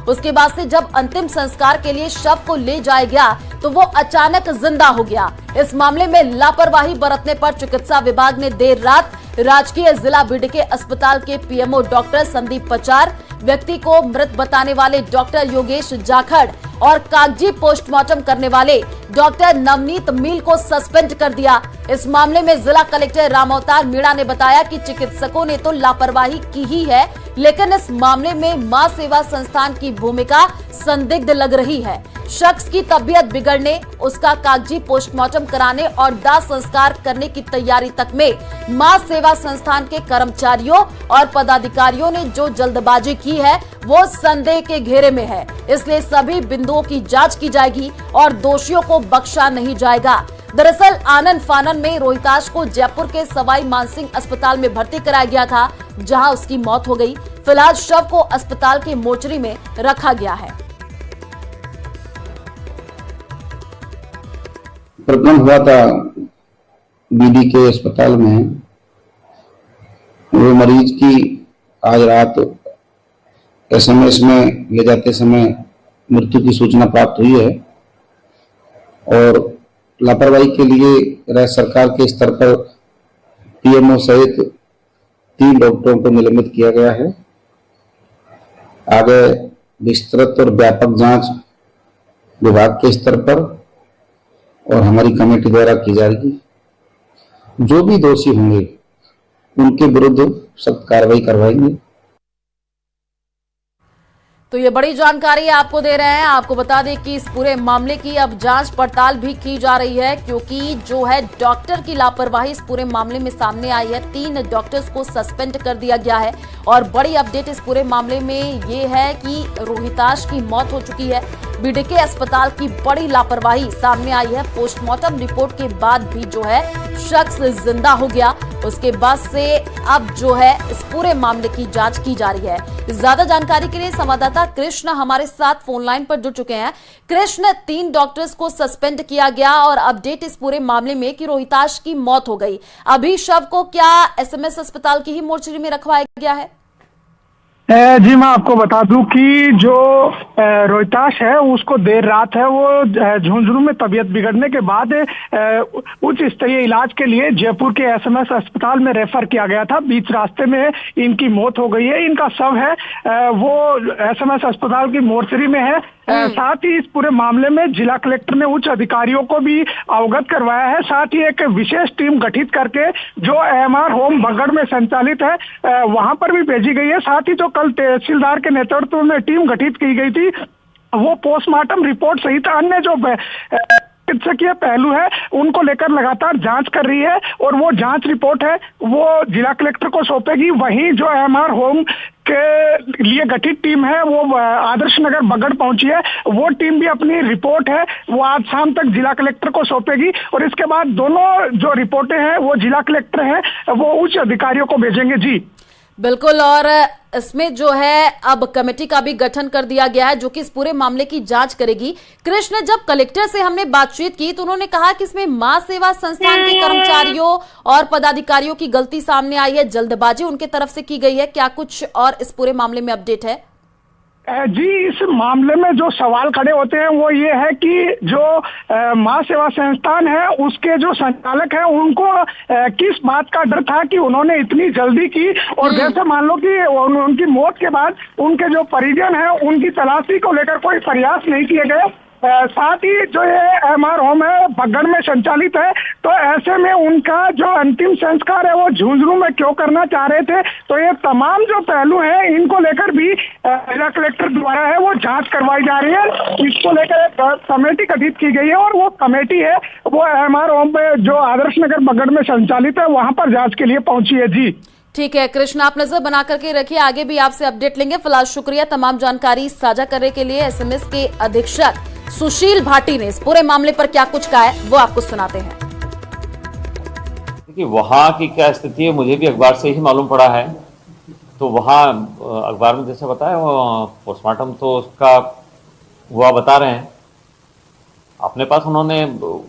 उसके बाद से जब अंतिम संस्कार के लिए शव को ले जाया गया तो वो अचानक जिंदा हो गया। इस मामले में लापरवाही बरतने पर चिकित्सा विभाग ने देर रात राजकीय जिला बीडीके अस्पताल के पीएमओ डॉक्टर संदीप पचार, व्यक्ति को मृत बताने वाले डॉक्टर योगेश जाखड़ और कागजी पोस्टमार्टम करने वाले डॉक्टर नवनीत मील को सस्पेंड कर दिया। इस मामले में जिला कलेक्टर रामावतार मीणा ने बताया कि चिकित्सकों ने तो लापरवाही की ही है, लेकिन इस मामले में मां सेवा संस्थान की भूमिका संदिग्ध लग रही है। शख्स की तबीयत बिगड़ने, उसका कागजी पोस्टमार्टम कराने और दाह संस्कार करने की तैयारी तक में मां सेवा संस्थान के कर्मचारियों और पदाधिकारियों ने जो जल्दबाजी की है वो संदेह के घेरे में है। इसलिए सभी बिंदुओं की जांच की जाएगी और दोषियों को बख्शा नहीं जाएगा। दरअसल आनन फानन में रोहिताश को जयपुर के सवाई मानसिंह अस्पताल में भर्ती कराया गया था, जहां उसकी मौत हो गई। फिलहाल शव को अस्पताल के मोर्चरी में रखा गया है। प्रकरण हुआ था बीडीके अस्पताल में। वो मरीज की आज रात एसएमएस में ले जाते समय मृत्यु की सूचना प्राप्त हुई है और लापरवाही के लिए राज्य सरकार के स्तर पर पीएमओ सहित 3 डॉक्टरों को निलंबित किया गया है। आगे विस्तृत और व्यापक जांच विभाग के स्तर पर और हमारी कमेटी द्वारा की जाएगी। जो भी दोषी होंगे उनके विरुद्ध सख्त कार्रवाई करवाएंगे। तो ये बड़ी जानकारी आपको दे रहे हैं। आपको बता दें कि इस पूरे मामले की अब जांच पड़ताल भी की जा रही है, क्योंकि जो है डॉक्टर की लापरवाही इस पूरे मामले में सामने आई है। 3 डॉक्टर्स को सस्पेंड कर दिया गया है और बड़ी अपडेट इस पूरे मामले में ये है कि रोहिताश की मौत हो चुकी है। बीडीके अस्पताल की बड़ी लापरवाही सामने आई है। पोस्टमार्टम रिपोर्ट के बाद भी जो है शख्स जिंदा हो गया। उसके बाद से अब जो है इस पूरे मामले की जांच की जा रही है। ज्यादा जानकारी के लिए संवाददाता कृष्ण हमारे साथ फोन लाइन पर जुड़ चुके हैं। कृष्ण, 3 डॉक्टर्स को सस्पेंड किया गया और अपडेट इस पूरे मामले में कि रोहिताश की मौत हो गई। अभी शव को क्या एसएमएस अस्पताल की ही मोर्चरी में रखवाया गया है? जी मैं आपको बता दूं कि जो रोहिताश है उसको देर रात है वो झुंझुनू में तबीयत बिगड़ने के बाद उच्च स्तरीय इलाज के लिए जयपुर के एसएमएस अस्पताल में रेफर किया गया था। बीच रास्ते में इनकी मौत हो गई है। इनका शव है वो एसएमएस अस्पताल की मोर्चरी में है। साथ ही इस पूरे मामले में जिला कलेक्टर ने उच्च अधिकारियों को भी अवगत करवाया है। साथ ही एक विशेष टीम गठित करके जो एएमआर होम बगड़ में संचालित है वहां पर भी भेजी गई है। साथ ही जो कल तहसीलदार के नेतृत्व में टीम गठित की गई थी वो पोस्टमार्टम रिपोर्ट सहित अन्य जो चिकित्सकीय पहलू है उनको लेकर लगातार जांच कर रही है और वो जांच रिपोर्ट है वो जिला कलेक्टर को सौंपेगी। वहीं जो एएमआर होम के लिए गठित टीम है वो आदर्श नगर बगड़ पहुंची है। वो टीम भी अपनी रिपोर्ट है वो आज शाम तक जिला कलेक्टर को सौंपेगी और इसके बाद दोनों जो रिपोर्टें हैं वो जिला कलेक्टर है वो उच्च अधिकारियों को भेजेंगे। जी बिल्कुल, और इसमें जो है अब कमेटी का भी गठन कर दिया गया है जो कि इस पूरे मामले की जांच करेगी। कृष्ण, जब कलेक्टर से हमने बातचीत की तो उन्होंने कहा कि इसमें मां सेवा संस्थान के कर्मचारियों और पदाधिकारियों की गलती सामने आई है, जल्दबाजी उनके तरफ से की गई है। क्या कुछ और इस पूरे मामले में अपडेट है? जी इस मामले में जो सवाल खड़े होते हैं वो ये है कि जो मां सेवा संस्थान है उसके जो संचालक है उनको किस बात का डर था कि उन्होंने इतनी जल्दी की और जैसे मान लो कि उनकी मौत के बाद उनके जो परिजन है उनकी तलाशी को लेकर कोई प्रयास नहीं किए गए। साथ ही जो ये एएमआर होम है बगड़ में संचालित है तो ऐसे में उनका जो अंतिम संस्कार है वो झुंझुनू में क्यों करना चाह रहे थे। तो ये तमाम जो पहलू हैं इनको लेकर भी जिला कलेक्टर द्वारा है वो जांच करवाई जा रही है। इसको लेकर एक कमेटी गठित की गई है और वो कमेटी है वो एएमआर होम पे जो आदर्श नगर बगड़ में संचालित है वहां पर जांच के लिए पहुंची है। जी ठीक है कृष्ण, आप नजर बना करके रखिए, आगे भी आपसे अपडेट लेंगे। फिलहाल शुक्रिया तमाम जानकारी साझा करने के लिए। एसएमएस के अधीक्षक सुशील भाटी ने इस पूरे मामले पर क्या कुछ कहा है वो आपको सुनाते हैं। देखिए वहाँ की क्या स्थिति है मुझे भी अखबार से ही मालूम पड़ा है। तो वहाँ अखबार में जैसे बताया वो पोस्टमार्टम तो उसका हुआ बता रहे हैं। अपने पास उन्होंने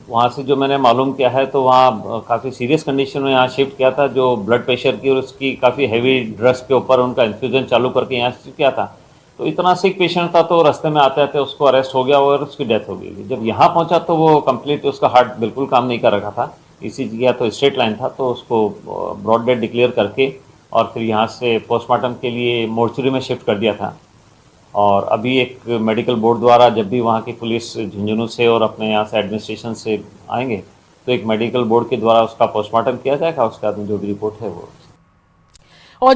वहाँ से जो मैंने मालूम किया है तो वहाँ काफ़ी सीरियस कंडीशन में यहाँ शिफ्ट किया था, जो ब्लड प्रेशर की और उसकी काफ़ी हैवी ड्रग्स के ऊपर उनका इन्फ्यूजन चालू करके यहाँ शिफ्ट किया था। तो इतना सिक पेशेंट था तो रास्ते में आते आते उसको अरेस्ट हो गया और उसकी डेथ हो गई। जब यहाँ पहुंचा तो वो कंप्लीट उसका हार्ट बिल्कुल काम नहीं कर रखा था, ईसीजी किया तो स्ट्रेट लाइन था, तो उसको ब्रॉड डेड डिक्लेयर करके और फिर यहाँ से पोस्टमार्टम के लिए मोर्चरी में शिफ्ट कर दिया था। और अभी एक मेडिकल बोर्ड द्वारा जब भी वहाँ की पुलिस झुंझुनू से और अपने यहाँ से एडमिनिस्ट्रेशन से आएंगे तो एक मेडिकल बोर्ड के द्वारा उसका पोस्टमार्टम किया जाएगा, उसके बाद में जो भी रिपोर्ट है वो और